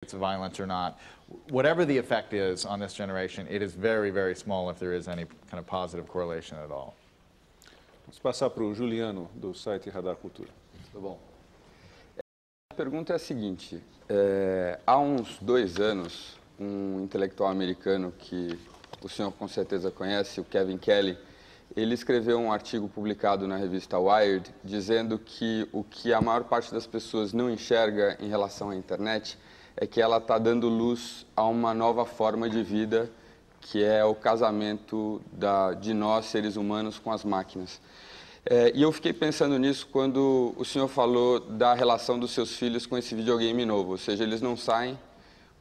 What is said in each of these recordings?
of violence or not, whatever the effect is on this generation, it is very, very small if there is any kind of positive correlation at all. Vamos passar para o Juliano, do site Radar Cultura. Tá bom. A pergunta é a seguinte, há uns 2 anos, um intelectual americano que o senhor com certeza conhece, o Kevin Kelly, ele escreveu um artigo publicado na revista Wired, dizendo que o que a maior parte das pessoas não enxerga em relação à internet é que ela está dando luz a uma nova forma de vida, que é o casamento de nós, seres humanos, com as máquinas. E eu fiquei pensando nisso quando o senhor falou da relação dos seus filhos com esse videogame novo, ou seja, eles não saem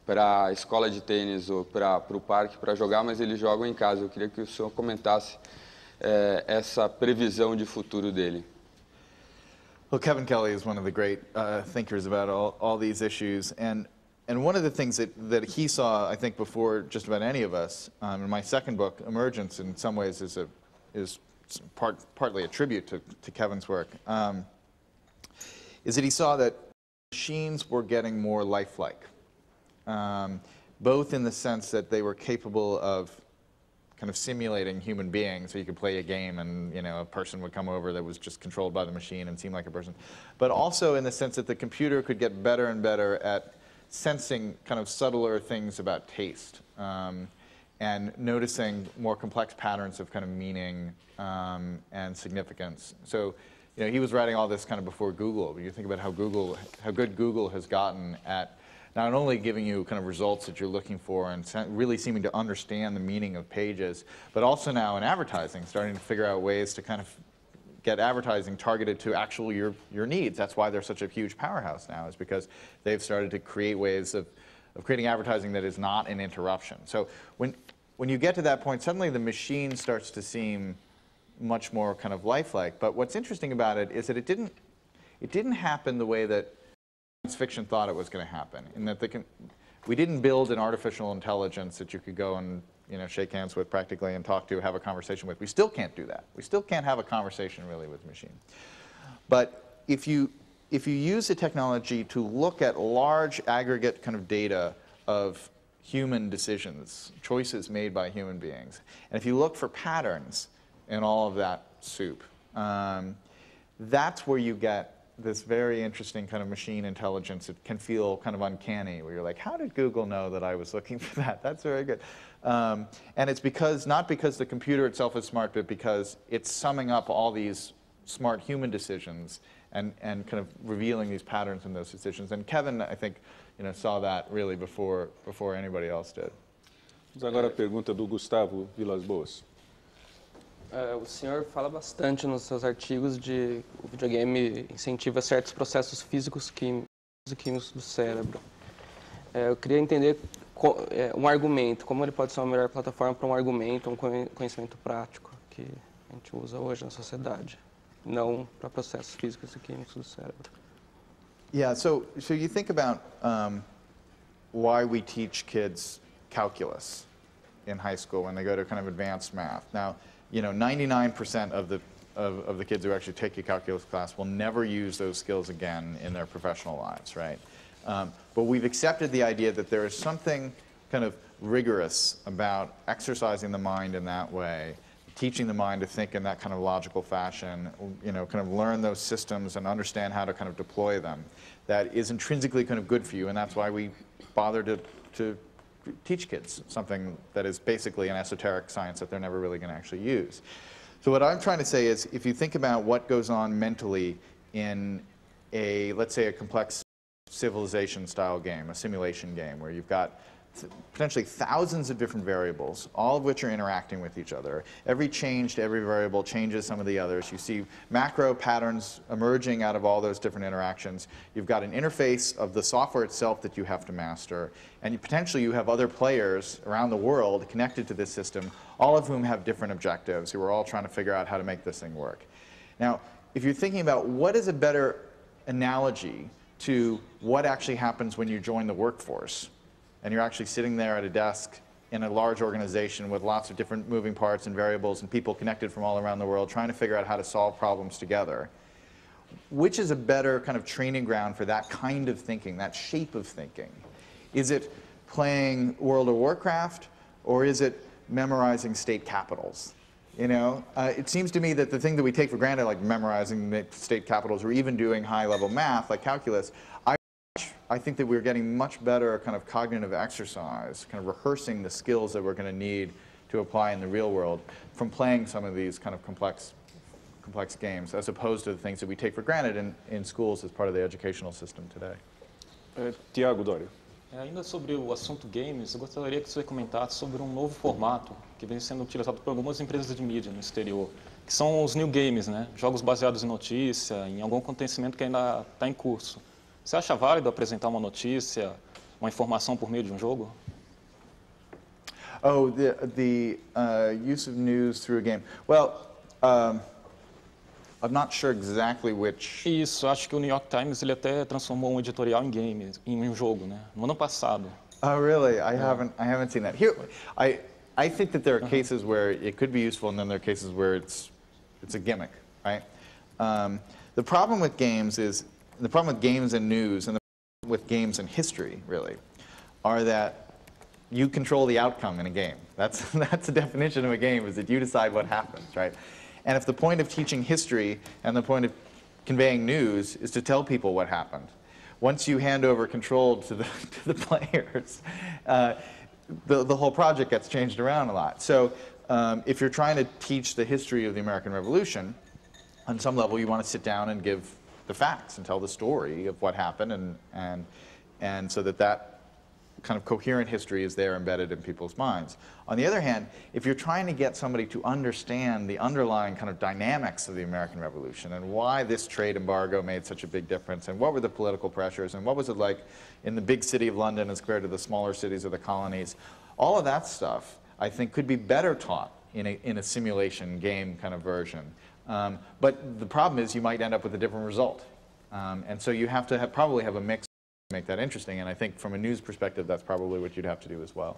para a escola de tênis ou para o parque para jogar, mas eles jogam em casa. Eu queria que o senhor comentasse essa previsão de futuro dele. Well, Kevin Kelly is one of the great thinkers about all these issues, and one of the things that he saw, I think, before just about any of us, in my second book, Emergence, in some ways is partly a tribute to Kevin's work, is that he saw that machines were getting more lifelike, both in the sense that they were capable of kind of simulating human beings, so you could play a game and a person would come over that was just controlled by the machine and seemed like a person, but also in the sense that the computer could get better and better at sensing kind of subtler things about taste and noticing more complex patterns of kind of meaning and significance. So he was writing all this kind of before Google, but you think about how good Google has gotten at not only giving you kind of results that you're looking for and really seeming to understand the meaning of pages, but also now in advertising, starting to figure out ways to kind of get advertising targeted to actual your needs. That's why they're such a huge powerhouse now, is because they've started to create ways of creating advertising that is not an interruption. So when you get to that point, suddenly the machine starts to seem much more kind of lifelike. But what's interesting about it is that it didn't happen the way that science fiction thought it was going to happen, in that we didn't build an artificial intelligence that you could go and shake hands with practically and talk to, have a conversation with. We still can't do that. We still can't have a conversation really with a machine. But if you use the technology to look at large aggregate kind of data of human decisions, choices made by human beings, and if you look for patterns in all of that soup, that's where you get this very interesting kind of machine intelligence. It can feel kind of uncanny, where you're like, how did Google know that I was looking for that? That's very good. And it's not because the computer itself is smart, but because it's summing up all these smart human decisions and kind of revealing these patterns in those decisions. And Kevin, I think, saw that really before anybody else did. Vamos agora a pergunta do Gustavo Vilas Boas. O senhor fala bastante nos seus artigos de o videogame incentiva certos processos físicos e químicos do cérebro. Eu queria entender um argumento, como ele pode ser uma melhor plataforma para um argumento, um conhecimento prático que a gente usa hoje na sociedade, não para processos físicos e químicos do cérebro. Yeah, so you think about why we teach kids calculus in high school when they go to kind of advanced math. Now, 99% of the kids who actually take a calculus class will never use those skills again in their professional lives, right? But we've accepted the idea that there is something kind of rigorous about exercising the mind in that way, teaching the mind to think in that kind of logical fashion, kind of learn those systems and understand how to kind of deploy them. That is intrinsically kind of good for you, and that's why we bother to teach kids something that is basically an esoteric science that they're never really going to actually use. So what I'm trying to say is, if you think about what goes on mentally in let's say a complex civilization-style game, a simulation game, where you've got potentially thousands of different variables, all of which are interacting with each other. Every change to every variable changes some of the others. You see macro patterns emerging out of all those different interactions. You've got an interface of the software itself that you have to master, and potentially you have other players around the world connected to this system, all of whom have different objectives, who are all trying to figure out how to make this thing work. Now, if you're thinking about what is a better analogy to what actually happens when you join the workforce, and you're actually sitting there at a desk in a large organization with lots of different moving parts and variables and people connected from all around the world trying to figure out how to solve problems together, which is a better kind of training ground for that kind of thinking, that shape of thinking? Is it playing World of Warcraft, or is it memorizing state capitals? You know, it seems to me that the thing that we take for granted, like memorizing the state capitals or even doing high-level math like calculus, I think that we're getting much better kind of cognitive exercise, kind of rehearsing the skills that we're going to need to apply in the real world from playing some of these kind of complex games, as opposed to the things that we take for granted in schools as part of the educational system today. Tiago Doria. Ainda sobre o assunto games, eu gostaria que você comentasse sobre um novo formato que vem sendo utilizado por algumas empresas de mídia no exterior, que são os new games, né? Jogos baseados em notícia, em algum acontecimento que ainda está em curso. Você acha válido apresentar uma notícia, uma informação por meio de um jogo? Oh, the use of news through a game. Well, I'm not sure exactly which. Isso, acho que o New York Times ele até transformou um editorial em game, em um jogo, né? No ano passado. Oh, really? I haven't seen that. Here, I think that there are cases where it could be useful, and then there are cases where it's a gimmick, right? The problem with games is the problem with games and news, and with games and history, really, are that you control the outcome in a game. That's the definition of a game, is that you decide what happens, right? And if the point of teaching history and the point of conveying news is to tell people what happened, once you hand over control to the players, the whole project gets changed around a lot. So if you're trying to teach the history of the American Revolution, on some level you want to sit down and give the facts and tell the story of what happened, and so that kind of coherent history is there embedded in people's minds. On the other hand, if you're trying to get somebody to understand the underlying kind of dynamics of the American Revolution and why this trade embargo made such a big difference and what were the political pressures and what was it like in the big city of London as compared to the smaller cities of the colonies, all of that stuff I think could be better taught in a simulation game kind of version. But the problem is you might end up with a different result. And so you have to probably have a mix to make that interesting, and I think from a news perspective that's probably what you'd have to do as well.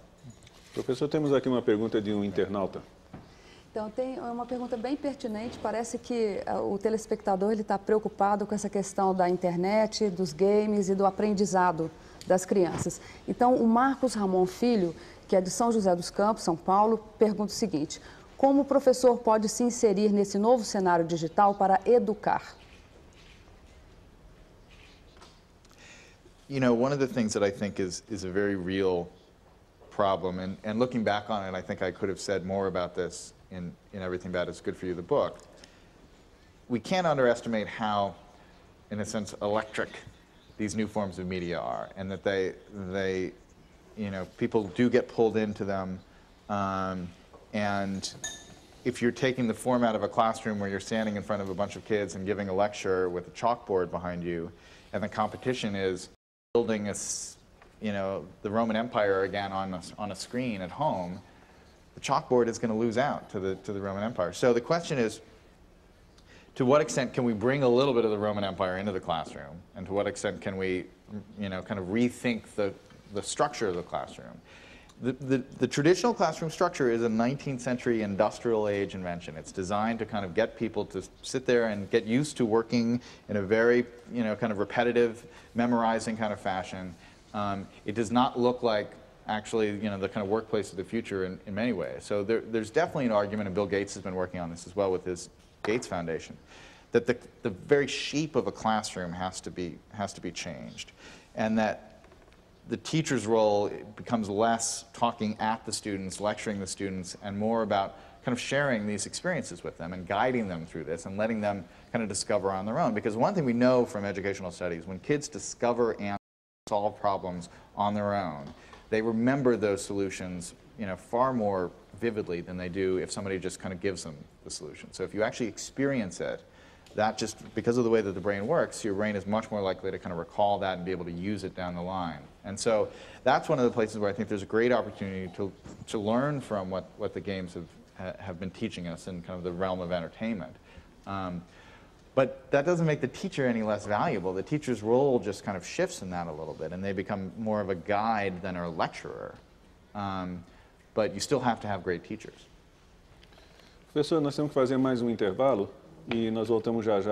Professor, temos aqui uma pergunta de internauta. Então, tem uma pergunta bem pertinente. Parece que o telespectador está preocupado com essa questão da internet, dos games e do aprendizado das crianças. Então, o Marcos Ramon Filho, que é de São José dos Campos, São Paulo, pergunta o seguinte: como o professor pode se inserir nesse novo cenário digital para educar? You know, one of the things that I think is a very real problem, and looking back on it, I think I could have said more about this in Everything Bad is Good for You, the book. We can't underestimate how, in a sense, electric these new forms of media are, and that they you know, people do get pulled into them, and if you're taking the format of a classroom where you're standing in front of a bunch of kids and giving a lecture with a chalkboard behind you, and the competition is building you know, the Roman Empire again on a screen at home, the chalkboard is going to lose out to the Roman Empire. So the question is, to what extent can we bring a little bit of the Roman Empire into the classroom, and to what extent can we, you know, kind of rethink the structure of the classroom? The traditional classroom structure is a 19th century industrial age invention. It's designed to kind of get people to sit there and get used to working in a very, you know, kind of repetitive, memorizing kind of fashion. It does not look like actually, you know, the kind of workplace of the future in many ways. So there's definitely an argument, and Bill Gates has been working on this as well with his Gates Foundation, that the very shape of a classroom has to be changed, and that the teacher's role becomes less talking at the students, lecturing the students, and more about kind of sharing these experiences with them and guiding them through this and letting them kind of discover on their own. Because one thing we know from educational studies, when kids discover and solve problems on their own, they remember those solutions, you know, far more vividly than they do if somebody just kind of gives them the solution. So if you actually experience it, that just, because of the way that the brain works, your brain is much more likely to kind of recall that and be able to use it down the line. And so that's one of the places where I think there's a great opportunity to learn from what the games have been teaching us in kind of the realm of entertainment. But that doesn't make the teacher any less valuable. The teacher's role just kind of shifts in that a little bit, and they become more of a guide than a lecturer. But you still have to have great teachers. Professor, nós temos que fazer mais intervalo e nós voltamos já já.